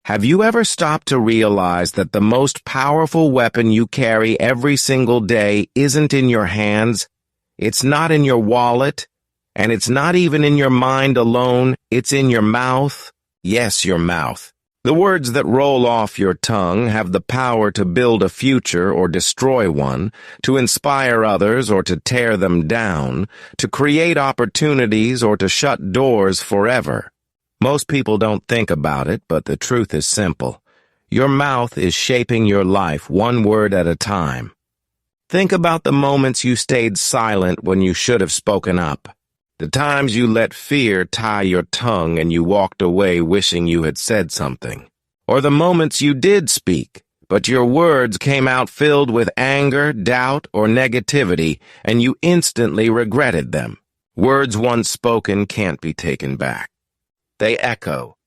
Have you ever stopped to realize that the most powerful weapon you carry every single day isn't in your hands? It's not in your wallet, and it's not even in your mind alone. It's in your mouth. Yes, your mouth. The words that roll off your tongue have the power to build a future or destroy one, to inspire others or to tear them down, to create opportunities or to shut doors forever. Most people don't think about it, but the truth is simple. Your mouth is shaping your life one word at a time. Think about the moments you stayed silent when you should have spoken up. The times you let fear tie your tongue and you walked away wishing you had said something. Or the moments you did speak, but your words came out filled with anger, doubt, or negativity, and you instantly regretted them. Words once spoken can't be taken back. They echo.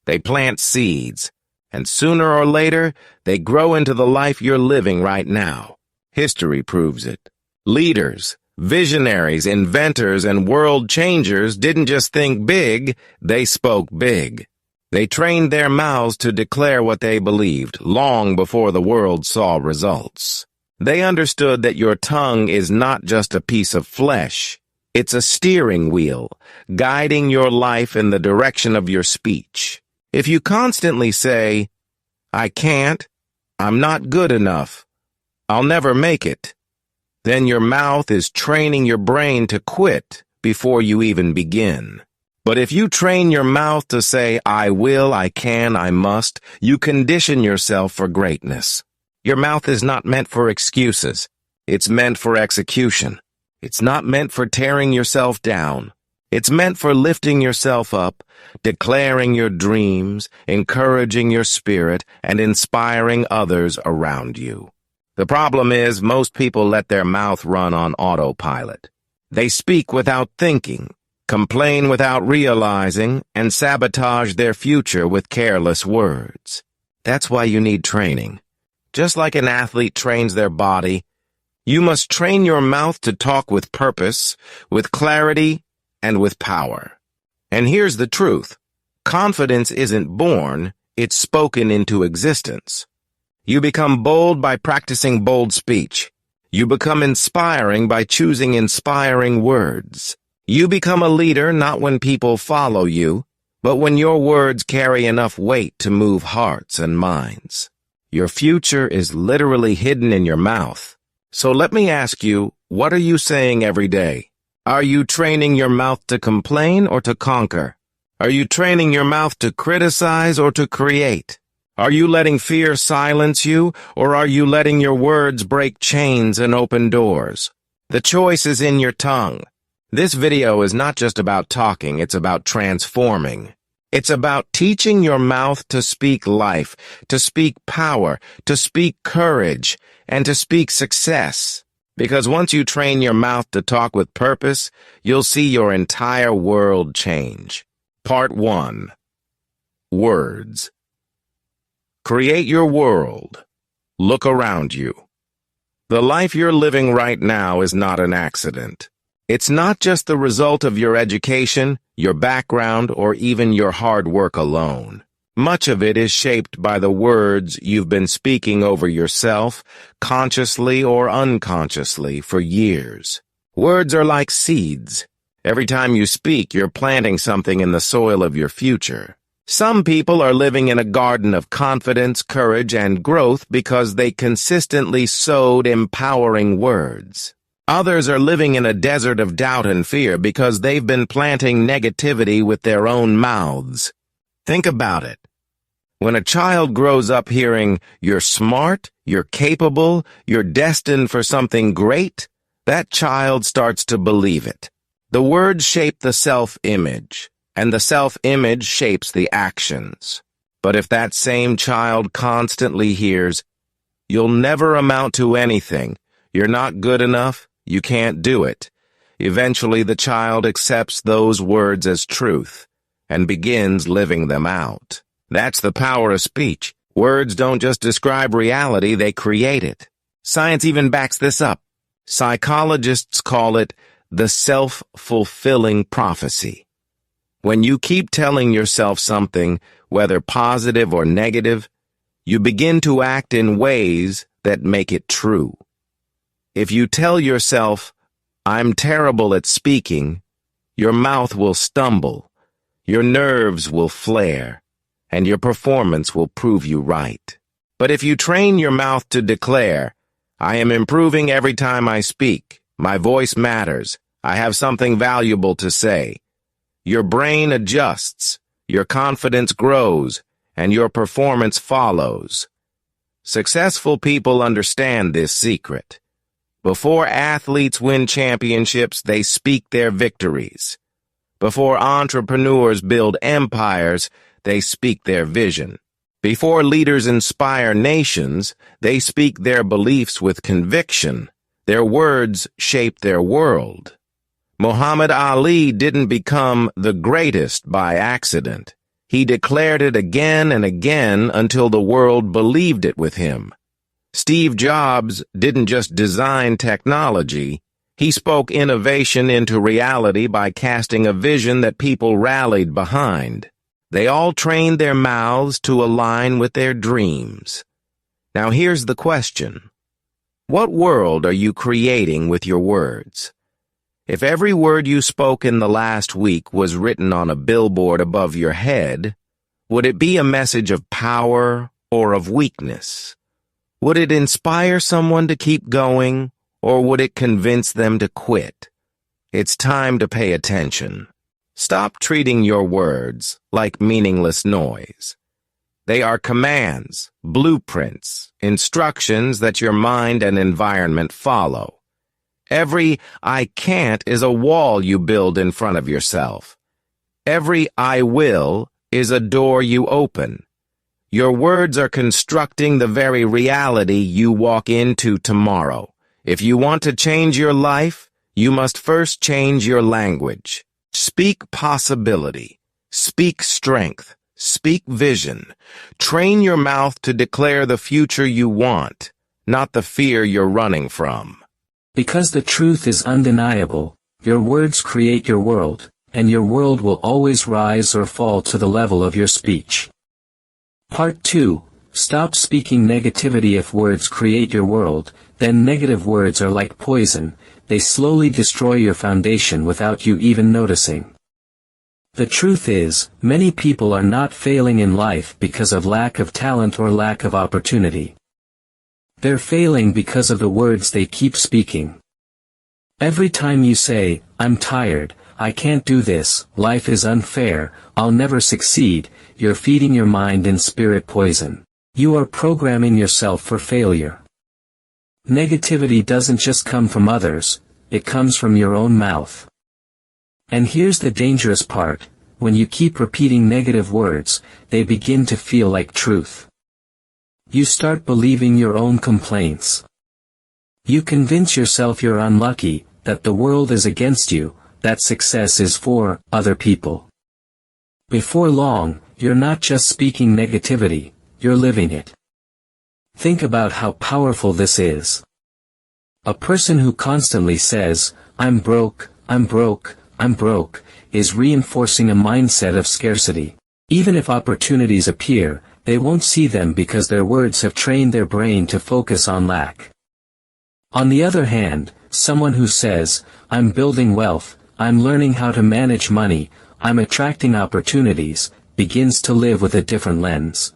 They plant seeds. And sooner or later, they grow into the life you're living right now. History proves it. Leaders, visionaries, inventors, and world changers didn't just think big, they spoke big. They trained their mouths to declare what they believed long before the world saw results. They understood that your tongue is not just a piece of flesh. It's a steering wheel, guiding your life in the direction of your speech. If you constantly say, "I can't," "I'm not good enough," "I'll never make it," then your mouth is training your brain to quit before you even begin. But if you train your mouth to say, "I will, I can, I must," you condition yourself for greatness. Your mouth is not meant for excuses. It's meant for execution. It's not meant for tearing yourself down. It's meant for lifting yourself up, declaring your dreams, encouraging your spirit, and inspiring others around you. The problem is most people let their mouth run on autopilot. They speak without thinking, complain without realizing, and sabotage their future with careless words. That's why you need training. Just like an athlete trains their body, you must train your mouth to talk with purpose, with clarity, and with power. And here's the truth. Confidence isn't born, it's spoken into existence. You become bold by practicing bold speech. You become inspiring by choosing inspiring words. You become a leader not when people follow you, but when your words carry enough weight to move hearts and minds. Your future is literally hidden in your mouth. So let me ask you, what are you saying every day? Are you training your mouth to complain or to conquer? Are you training your mouth to criticize or to create? Are you letting fear silence you, or are you letting your words break chains and open doors? The choice is in your tongue. This video is not just about talking, it's about transforming. It's about teaching your mouth to speak life, to speak power, to speak courage, and to speak success. Because once you train your mouth to talk with purpose, you'll see your entire world change. Part 1. Words. Create your world. Look around you. The life you're living right now is not an accident. It's not just the result of your education, your background, or even your hard work alone. Much of it is shaped by the words you've been speaking over yourself, consciously or unconsciously, for years. Words are like seeds. Every time you speak, you're planting something in the soil of your future. Some people are living in a garden of confidence, courage, and growth because they consistently sowed empowering words. Others are living in a desert of doubt and fear because they've been planting negativity with their own mouths. Think about it. When a child grows up hearing, "You're smart, you're capable, you're destined for something great," that child starts to believe it. The words shape the self-image, and the self-image shapes the actions. But if that same child constantly hears, "You'll never amount to anything, you're not good enough, you can't do it," eventually the child accepts those words as truth and begins living them out. That's the power of speech. Words don't just describe reality, they create it. Science even backs this up. Psychologists call it the self-fulfilling prophecy. When you keep telling yourself something, whether positive or negative, you begin to act in ways that make it true. If you tell yourself, "I'm terrible at speaking," your mouth will stumble, your nerves will flare, and your performance will prove you right. But if you train your mouth to declare, "I am improving every time I speak, my voice matters, I have something valuable to say," your brain adjusts, your confidence grows, and your performance follows. Successful people understand this secret. Before athletes win championships, they speak their victories. Before entrepreneurs build empires, they speak their vision. Before leaders inspire nations, they speak their beliefs with conviction. Their words shape their world. Muhammad Ali didn't become the greatest by accident. He declared it again and again until the world believed it with him. Steve Jobs didn't just design technology, he spoke innovation into reality by casting a vision that people rallied behind. They all trained their mouths to align with their dreams. Now here's the question. What world are you creating with your words? If every word you spoke in the last week was written on a billboard above your head, would it be a message of power or of weakness? Would it inspire someone to keep going, or would it convince them to quit? It's time to pay attention. Stop treating your words like meaningless noise. They are commands, blueprints, instructions that your mind and environment follow. Every "I can't" is a wall you build in front of yourself. Every "I will" is a door you open. Your words are constructing the very reality you walk into tomorrow. If you want to change your life, you must first change your language. Speak possibility. Speak strength. Speak vision. Train your mouth to declare the future you want, not the fear you're running from. Because the truth is undeniable, your words create your world, and your world will always rise or fall to the level of your speech. Part 2. Stop speaking negativity. If words create your world, then negative words are like poison. They slowly destroy your foundation without you even noticing. The truth is, many people are not failing in life because of lack of talent or lack of opportunity. They're failing because of the words they keep speaking. Every time you say, "I'm tired, I can't do this, life is unfair, I'll never succeed," you're feeding your mind and spirit poison. You are programming yourself for failure. Negativity doesn't just come from others, it comes from your own mouth. And here's the dangerous part, when you keep repeating negative words, they begin to feel like truth. You start believing your own complaints. You convince yourself you're unlucky, that the world is against you, that success is for other people. Before long, you're not just speaking negativity, you're living it. Think about how powerful this is. A person who constantly says, "I'm broke, I'm broke, I'm broke," is reinforcing a mindset of scarcity. Even if opportunities appear, they won't see them because their words have trained their brain to focus on lack. On the other hand, someone who says, "I'm building wealth, I'm learning how to manage money, I'm attracting opportunities," begins to live with a different lens.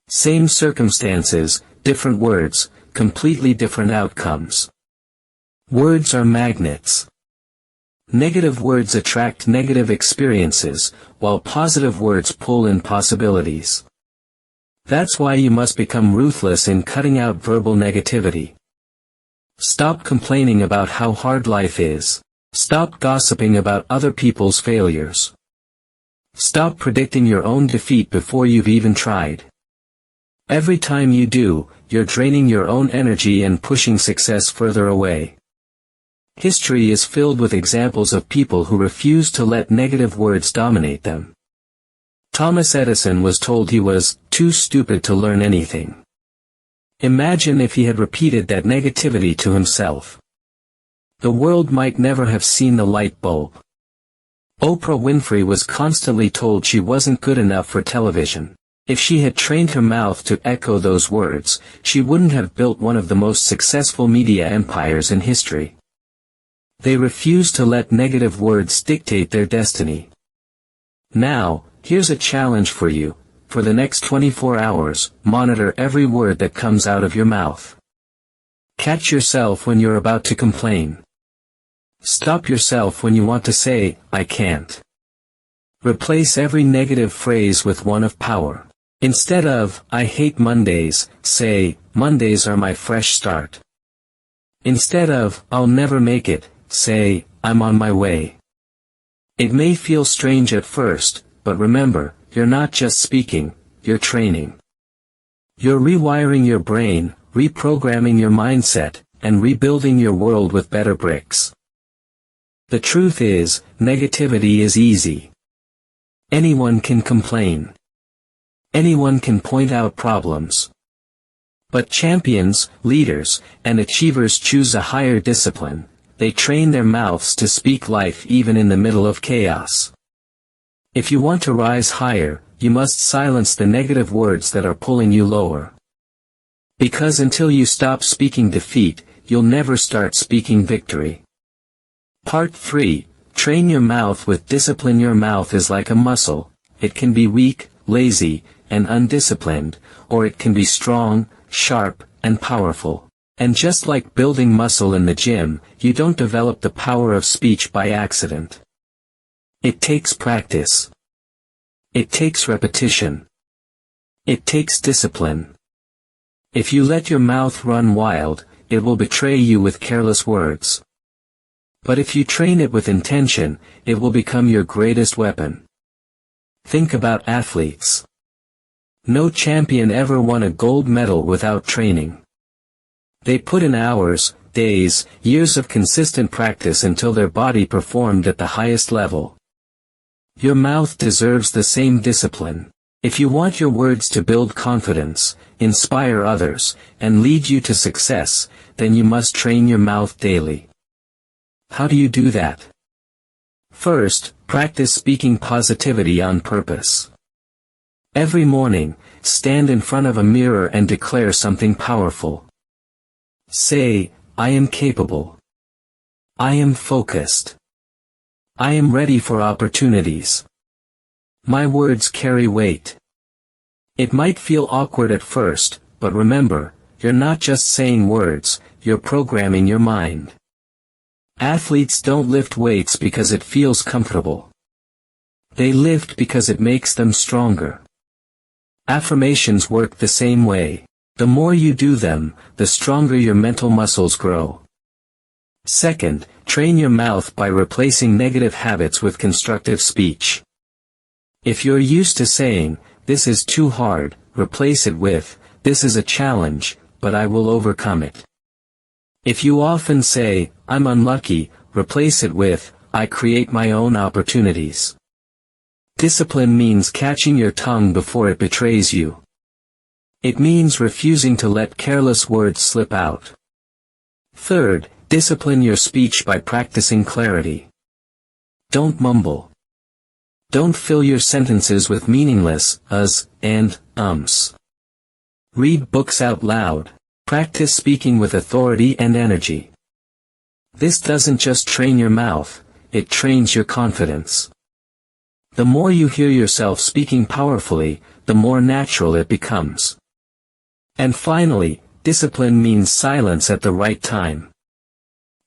Same circumstances, different words, completely different outcomes. Words are magnets. Negative words attract negative experiences, while positive words pull in possibilities. That's why you must become ruthless in cutting out verbal negativity. Stop complaining about how hard life is. Stop gossiping about other people's failures. Stop predicting your own defeat before you've even tried. Every time you do, you're draining your own energy and pushing success further away. History is filled with examples of people who refused to let negative words dominate them. Thomas Edison was told he was too stupid to learn anything. Imagine if he had repeated that negativity to himself. The world might never have seen the light bulb. Oprah Winfrey was constantly told she wasn't good enough for television. If she had trained her mouth to echo those words, she wouldn't have built one of the most successful media empires in history. They refused to let negative words dictate their destiny. Now, here's a challenge for you. For the next 24 hours, monitor every word that comes out of your mouth. Catch yourself when you're about to complain. Stop yourself when you want to say, "I can't." Replace every negative phrase with one of power. Instead of, "I hate Mondays," say, "Mondays are my fresh start." Instead of, "I'll never make it," say, "I'm on my way." It may feel strange at first, but remember, you're not just speaking, you're training. You're rewiring your brain, reprogramming your mindset, and rebuilding your world with better bricks. The truth is, negativity is easy. Anyone can complain. Anyone can point out problems. But champions, leaders, and achievers choose a higher discipline. They train their mouths to speak life even in the middle of chaos. If you want to rise higher, you must silence the negative words that are pulling you lower. Because until you stop speaking defeat, you'll never start speaking victory. Part 3. Train your mouth with discipline. Your mouth is like a muscle. It can be weak, lazy, and undisciplined, or it can be strong, sharp, and powerful. And just like building muscle in the gym, you don't develop the power of speech by accident. It takes practice. It takes repetition. It takes discipline. If you let your mouth run wild, it will betray you with careless words. But if you train it with intention, it will become your greatest weapon. Think about athletes. No champion ever won a gold medal without training. They put in hours, days, years of consistent practice until their body performed at the highest level. Your mouth deserves the same discipline. If you want your words to build confidence, inspire others, and lead you to success, then you must train your mouth daily. How do you do that? First, practice speaking positivity on purpose. Every morning, stand in front of a mirror and declare something powerful. Say, "I am capable. I am focused. I am ready for opportunities. My words carry weight." It might feel awkward at first, but remember, you're not just saying words, you're programming your mind. Athletes don't lift weights because it feels comfortable. They lift because it makes them stronger. Affirmations work the same way. The more you do them, the stronger your mental muscles grow. Second, train your mouth by replacing negative habits with constructive speech. If you're used to saying, "This is too hard," replace it with, "This is a challenge, but I will overcome it." If you often say, "I'm unlucky," replace it with, "I create my own opportunities." Discipline means catching your tongue before it betrays you. It means refusing to let careless words slip out. Third, discipline your speech by practicing clarity. Don't mumble. Don't fill your sentences with meaningless uhs and ums. Read books out loud. Practice speaking with authority and energy. This doesn't just train your mouth, it trains your confidence. The more you hear yourself speaking powerfully, the more natural it becomes. And finally, discipline means silence at the right time.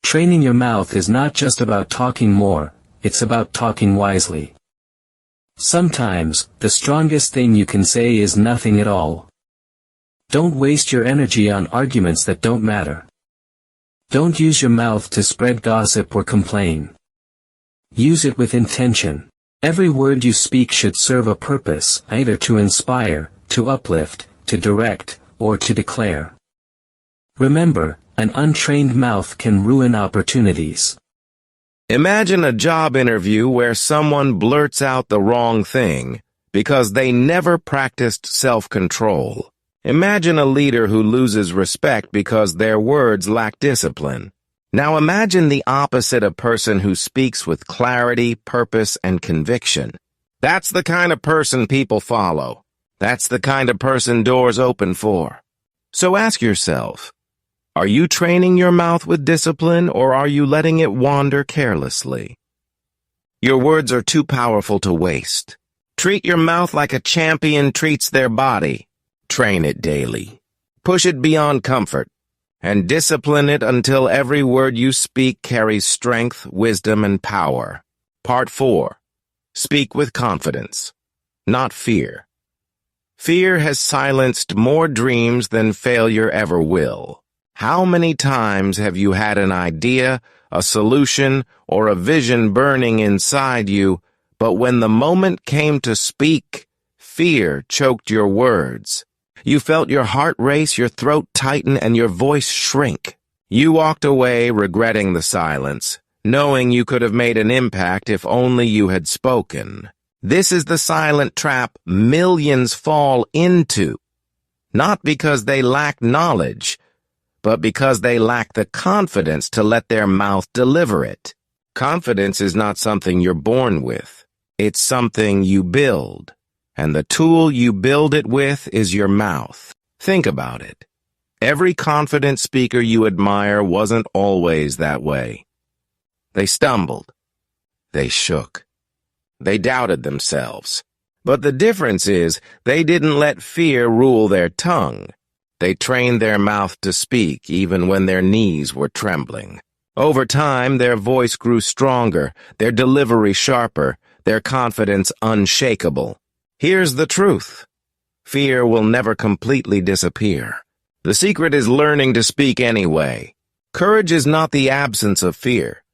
Training your mouth is not just about talking more, it's about talking wisely. Sometimes, the strongest thing you can say is nothing at all. Don't waste your energy on arguments that don't matter. Don't use your mouth to spread gossip or complain. Use it with intention. Every word you speak should serve a purpose, either to inspire, to uplift, to direct, or to declare. Remember, an untrained mouth can ruin opportunities. Imagine a job interview where someone blurts out the wrong thing because they never practiced self-control. Imagine a leader who loses respect because their words lack discipline. Now imagine the opposite: a person who speaks with clarity, purpose, and conviction. That's the kind of person people follow. That's the kind of person doors open for. So ask yourself, are you training your mouth with discipline, or are you letting it wander carelessly? Your words are too powerful to waste. Treat your mouth like a champion treats their body. Train it daily. Push it beyond comfort, and discipline it until every word you speak carries strength, wisdom, and power. Part 4. Speak with confidence, not fear. Fear has silenced more dreams than failure ever will. How many times have you had an idea, a solution, or a vision burning inside you, but when the moment came to speak, fear choked your words? You felt your heart race, your throat tighten, and your voice shrink. You walked away regretting the silence, knowing you could have made an impact if only you had spoken. This is the silent trap millions fall into, not because they lack knowledge, but because they lack the confidence to let their mouth deliver it. Confidence is not something you're born with. It's something you build, and the tool you build it with is your mouth. Think about it. Every confident speaker you admire wasn't always that way. They stumbled. They shook. They doubted themselves. But the difference is, they didn't let fear rule their tongue. They trained their mouth to speak even when their knees were trembling. Over time, their voice grew stronger, their delivery sharper, their confidence unshakable. Here's the truth. Fear will never completely disappear. The secret is learning to speak anyway. Courage is not the absence of fear.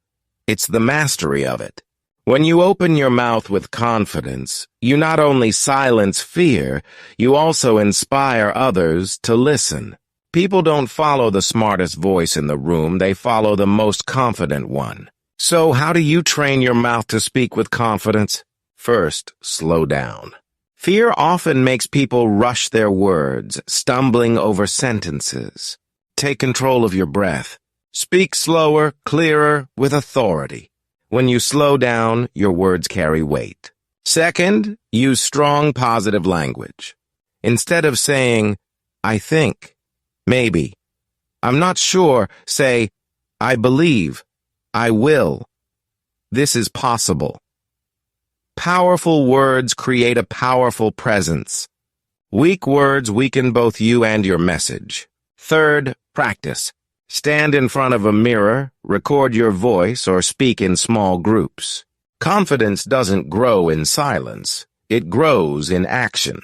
It's the mastery of it. When you open your mouth with confidence, you not only silence fear, you also inspire others to listen. People don't follow the smartest voice in the room, they follow the most confident one. So how do you train your mouth to speak with confidence? First, slow down. Fear often makes people rush their words, stumbling over sentences. Take control of your breath. Speak slower, clearer, with authority. When you slow down, your words carry weight. Second, use strong positive language. Instead of saying, I think, maybe, I'm not sure, say, I believe, I will. This is possible. Powerful words create a powerful presence. Weak words weaken both you and your message. Third, practice. Stand in front of a mirror, record your voice, or speak in small groups. Confidence doesn't grow in silence. It grows in action.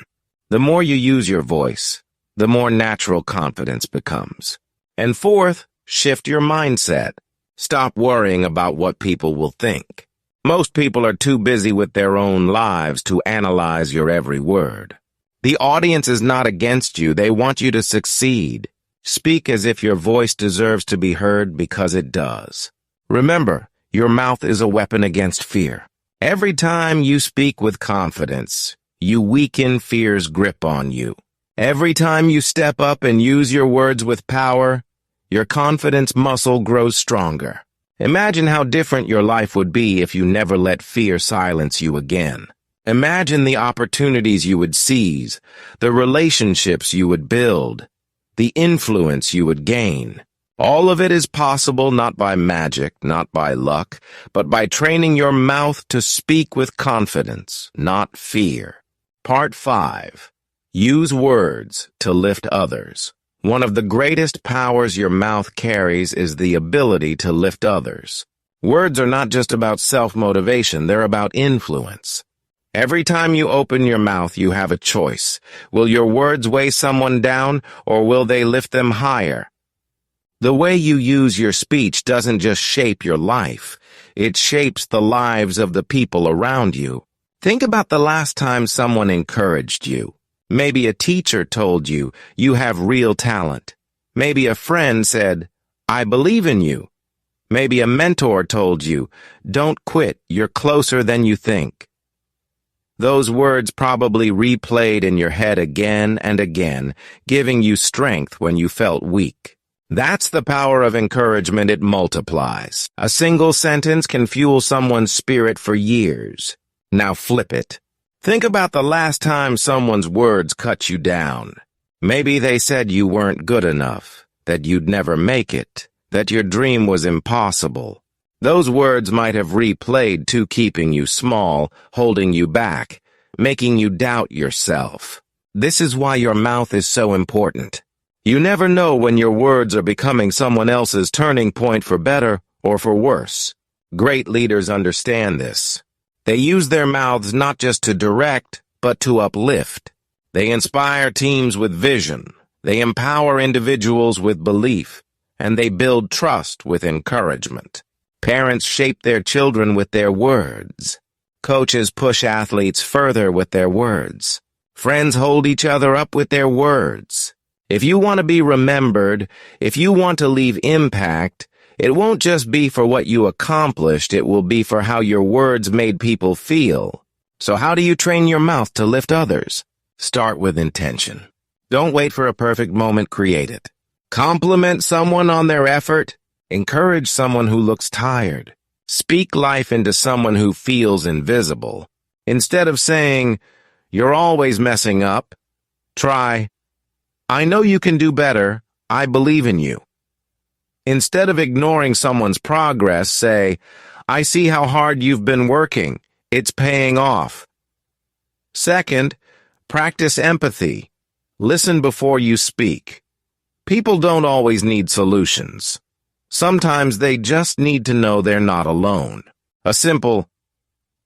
The more you use your voice, the more natural confidence becomes. And fourth, shift your mindset. Stop worrying about what people will think. Most people are too busy with their own lives to analyze your every word. The audience is not against you. They want you to succeed. Speak as if your voice deserves to be heard, because it does. Remember, your mouth is a weapon against fear. Every time you speak with confidence, you weaken fear's grip on you. Every time you step up and use your words with power, your confidence muscle grows stronger. Imagine how different your life would be if you never let fear silence you again. Imagine the opportunities you would seize, the relationships you would build, the influence you would gain. All of it is possible not by magic, not by luck, but by training your mouth to speak with confidence, not fear. Part 5. Use words to lift others. One of the greatest powers your mouth carries is the ability to lift others. Words are not just about self-motivation, they're about influence. Every time you open your mouth, you have a choice. Will your words weigh someone down, or will they lift them higher? The way you use your speech doesn't just shape your life. It shapes the lives of the people around you. Think about the last time someone encouraged you. Maybe a teacher told you you have real talent. Maybe a friend said, I believe in you. Maybe a mentor told you, don't quit, you're closer than you think. Those words probably replayed in your head again and again, giving you strength when you felt weak. That's the power of encouragement. It multiplies. A single sentence can fuel someone's spirit for years. Now flip it. Think about the last time someone's words cut you down. Maybe they said you weren't good enough, that you'd never make it, that your dream was impossible. Those words might have replayed to keeping you small, holding you back, making you doubt yourself. This is why your mouth is so important. You never know when your words are becoming someone else's turning point for better or for worse. Great leaders understand this. They use their mouths not just to direct, but to uplift. They inspire teams with vision. They empower individuals with belief. And they build trust with encouragement. Parents shape their children with their words. Coaches push athletes further with their words. Friends hold each other up with their words. If you want to be remembered, if you want to leave impact, it won't just be for what you accomplished, it will be for how your words made people feel. So how do you train your mouth to lift others? Start with intention. Don't wait for a perfect moment, create it. Compliment someone on their effort. Encourage someone who looks tired. Speak life into someone who feels invisible. Instead of saying, "You're always messing up," try, "I know you can do better. I believe in you." Instead of ignoring someone's progress, say, "I see how hard you've been working. It's paying off." Second, practice empathy. Listen before you speak. People don't always need solutions. Sometimes they just need to know they're not alone. A simple,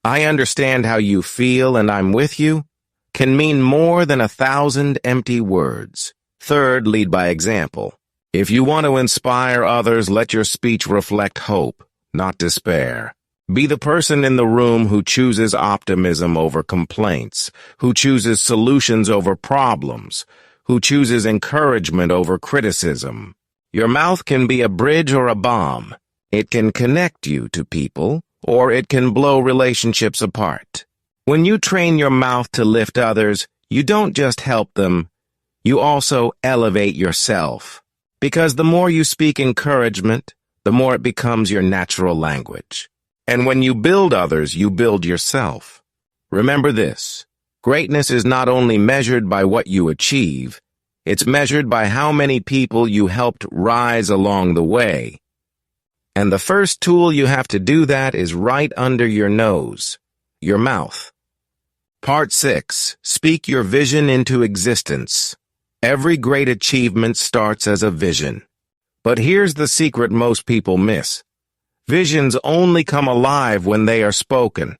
"I understand how you feel and I'm with you," can mean more than 1,000 empty words. Third, lead by example. If you want to inspire others, let your speech reflect hope, not despair. Be the person in the room who chooses optimism over complaints, who chooses solutions over problems, who chooses encouragement over criticism. Your mouth can be a bridge or a bomb. It can connect you to people, or it can blow relationships apart. When you train your mouth to lift others, you don't just help them, you also elevate yourself. Because the more you speak encouragement, the more it becomes your natural language. And when you build others, you build yourself. Remember this, greatness is not only measured by what you achieve, it's measured by how many people you helped rise along the way. And the first tool you have to do that is right under your nose, your mouth. Part 6. Speak your vision into existence. Every great achievement starts as a vision. But here's the secret most people miss. Visions only come alive when they are spoken.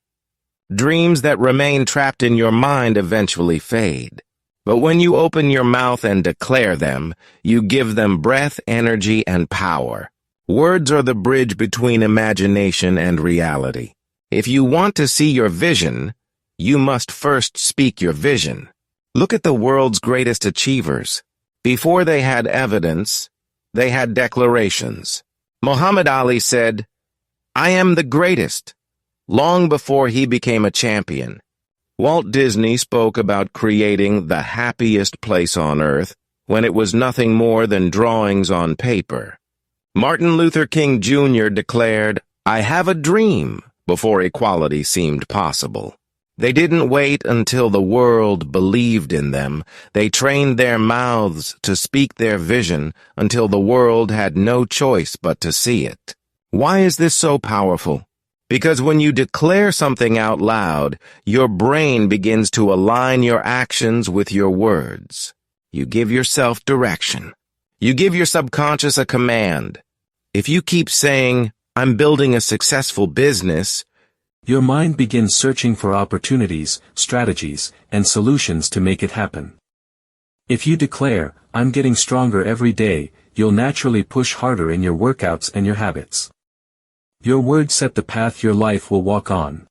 Dreams that remain trapped in your mind eventually fade. But when you open your mouth and declare them, you give them breath, energy, and power. Words are the bridge between imagination and reality. If you want to see your vision, you must first speak your vision. Look at the world's greatest achievers. Before they had evidence, they had declarations. Muhammad Ali said, "I am the greatest," long before he became a champion. Walt Disney spoke about creating the happiest place on earth when it was nothing more than drawings on paper. Martin Luther King Jr. declared, "I have a dream," before equality seemed possible. They didn't wait until the world believed in them. They trained their mouths to speak their vision until the world had no choice but to see it. Why is this so powerful? Because when you declare something out loud, your brain begins to align your actions with your words. You give yourself direction. You give your subconscious a command. If you keep saying, "I'm building a successful business," your mind begins searching for opportunities, strategies, and solutions to make it happen. If you declare, "I'm getting stronger every day," you'll naturally push harder in your workouts and your habits. Your words set the path your life will walk on.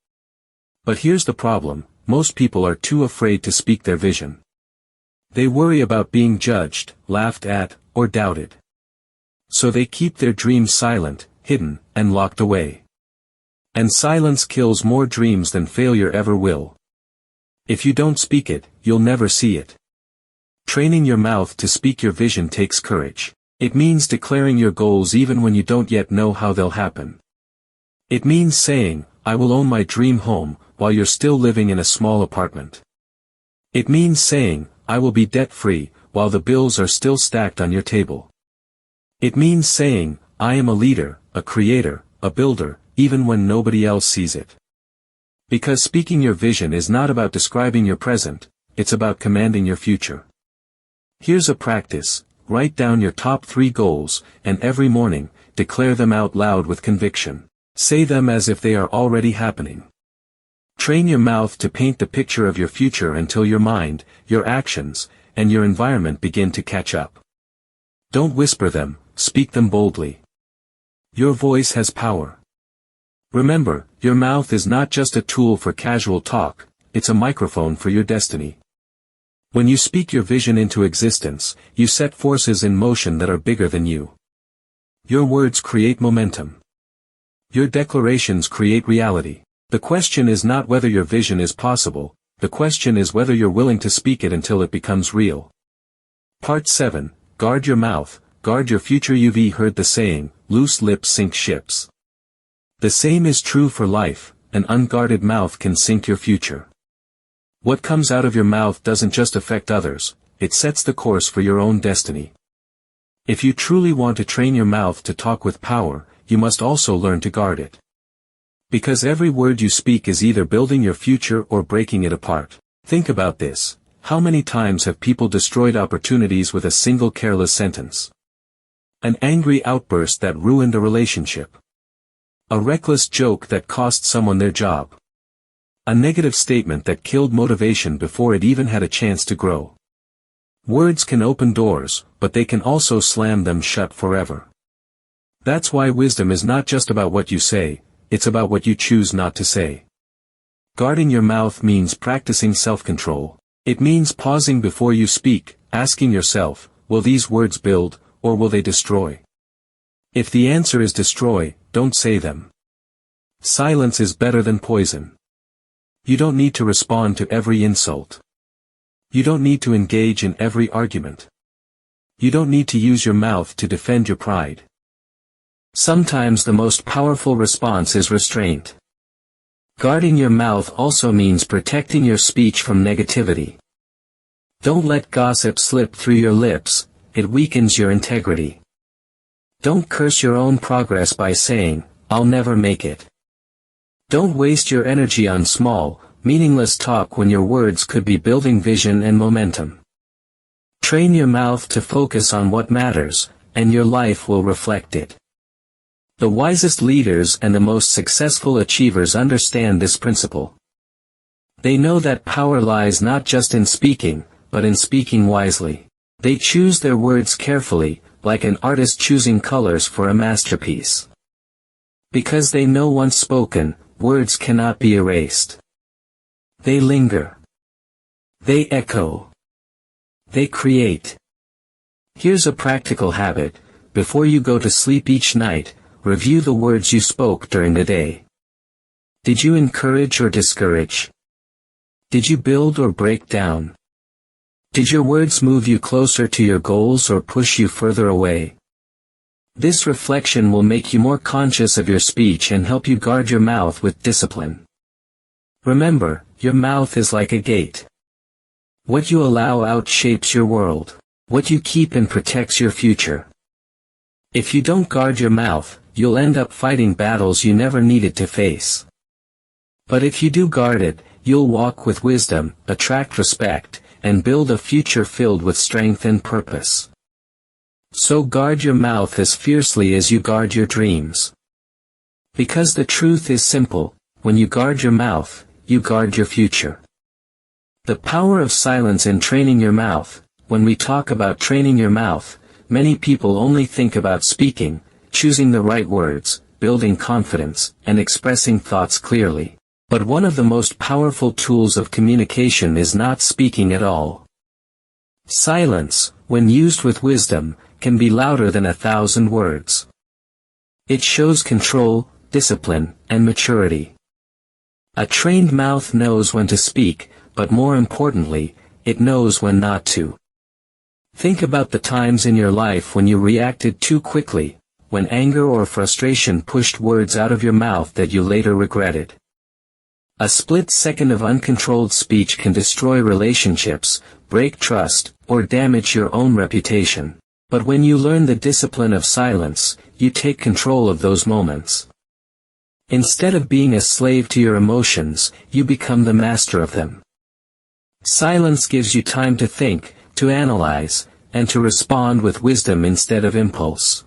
But here's the problem, most people are too afraid to speak their vision. They worry about being judged, laughed at, or doubted. So they keep their dreams silent, hidden, and locked away. And silence kills more dreams than failure ever will. If you don't speak it, you'll never see it. Training your mouth to speak your vision takes courage. It means declaring your goals even when you don't yet know how they'll happen. It means saying, I will own my dream home, while you're still living in a small apartment. It means saying, I will be debt-free, while the bills are still stacked on your table. It means saying, I am a leader, a creator, a builder, even when nobody else sees it. Because speaking your vision is not about describing your present, it's about commanding your future. Here's a practice: write down your top 3 goals, and every morning, declare them out loud with conviction. Say them as if they are already happening. Train your mouth to paint the picture of your future until your mind, your actions, and your environment begin to catch up. Don't whisper them, speak them boldly. Your voice has power. Remember, your mouth is not just a tool for casual talk, it's a microphone for your destiny. When you speak your vision into existence, you set forces in motion that are bigger than you. Your words create momentum. Your declarations create reality. The question is not whether your vision is possible, the question is whether you're willing to speak it until it becomes real. Part 7, Guard your mouth, guard your future. You've heard the saying, loose lips sink ships. The same is true for life, an unguarded mouth can sink your future. What comes out of your mouth doesn't just affect others, it sets the course for your own destiny. If you truly want to train your mouth to talk with power, you must also learn to guard it. Because every word you speak is either building your future or breaking it apart. Think about this: how many times have people destroyed opportunities with a single careless sentence? An angry outburst that ruined a relationship. A reckless joke that cost someone their job. A negative statement that killed motivation before it even had a chance to grow. Words can open doors, but they can also slam them shut forever. That's why wisdom is not just about what you say, it's about what you choose not to say. Guarding your mouth means practicing self-control. It means pausing before you speak, asking yourself, will these words build, or will they destroy? If the answer is destroy, don't say them. Silence is better than poison. You don't need to respond to every insult. You don't need to engage in every argument. You don't need to use your mouth to defend your pride. Sometimes the most powerful response is restraint. Guarding your mouth also means protecting your speech from negativity. Don't let gossip slip through your lips, it weakens your integrity. Don't curse your own progress by saying, I'll never make it. Don't waste your energy on small, meaningless talk when your words could be building vision and momentum. Train your mouth to focus on what matters, and your life will reflect it. The wisest leaders and the most successful achievers understand this principle. They know that power lies not just in speaking, but in speaking wisely. They choose their words carefully, like an artist choosing colors for a masterpiece. Because they know once spoken, words cannot be erased. They linger. They echo. They create. Here's a practical habit: before you go to sleep each night, review the words you spoke during the day. Did you encourage or discourage? Did you build or break down? Did your words move you closer to your goals or push you further away? This reflection will make you more conscious of your speech and help you guard your mouth with discipline. Remember, your mouth is like a gate. What you allow out shapes your world. What you keep in protects your future. If you don't guard your mouth, you'll end up fighting battles you never needed to face. But if you do guard it, you'll walk with wisdom, attract respect, and build a future filled with strength and purpose. So guard your mouth as fiercely as you guard your dreams. Because the truth is simple: when you guard your mouth, you guard your future. The power of silence in training your mouth. When we talk about training your mouth, many people only think about speaking, choosing the right words, building confidence, and expressing thoughts clearly. But one of the most powerful tools of communication is not speaking at all. Silence, when used with wisdom, can be louder than 1,000 words. It shows control, discipline, and maturity. A trained mouth knows when to speak, but more importantly, it knows when not to. Think about the times in your life when you reacted too quickly, when anger or frustration pushed words out of your mouth that you later regretted. A split second of uncontrolled speech can destroy relationships, break trust, or damage your own reputation. But when you learn the discipline of silence, you take control of those moments. Instead of being a slave to your emotions, you become the master of them. Silence gives you time to think, to analyze, and to respond with wisdom instead of impulse.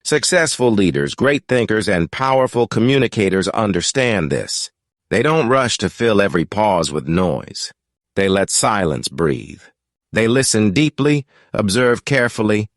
Successful leaders, great thinkers, and powerful communicators understand this. They don't rush to fill every pause with noise. They let silence breathe. They listen deeply, observe carefully,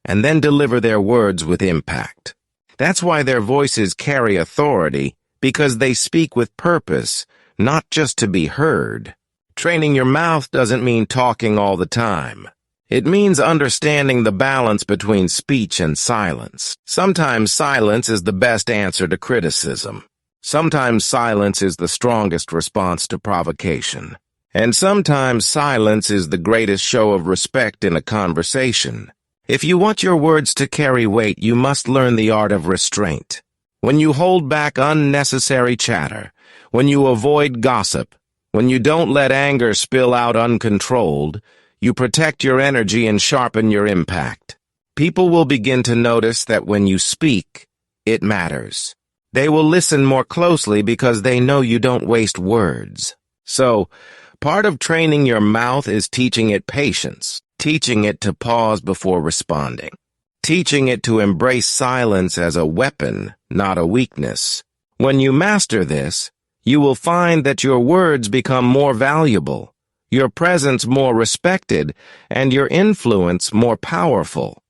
and then deliver their words with impact. That's why their voices carry authority, because they speak with purpose, not just to be heard. Training your mouth doesn't mean talking all the time. It means understanding the balance between speech and silence. Sometimes silence is the best answer to criticism. Sometimes silence is the strongest response to provocation. And sometimes silence is the greatest show of respect in a conversation. If you want your words to carry weight, you must learn the art of restraint. When you hold back unnecessary chatter, when you avoid gossip, when you don't let anger spill out uncontrolled, you protect your energy and sharpen your impact. People will begin to notice that when you speak, it matters. They will listen more closely because they know you don't waste words. So, part of training your mouth is teaching it patience, teaching it to pause before responding, teaching it to embrace silence as a weapon, not a weakness. When you master this, you will find that your words become more valuable, your presence more respected, and your influence more powerful.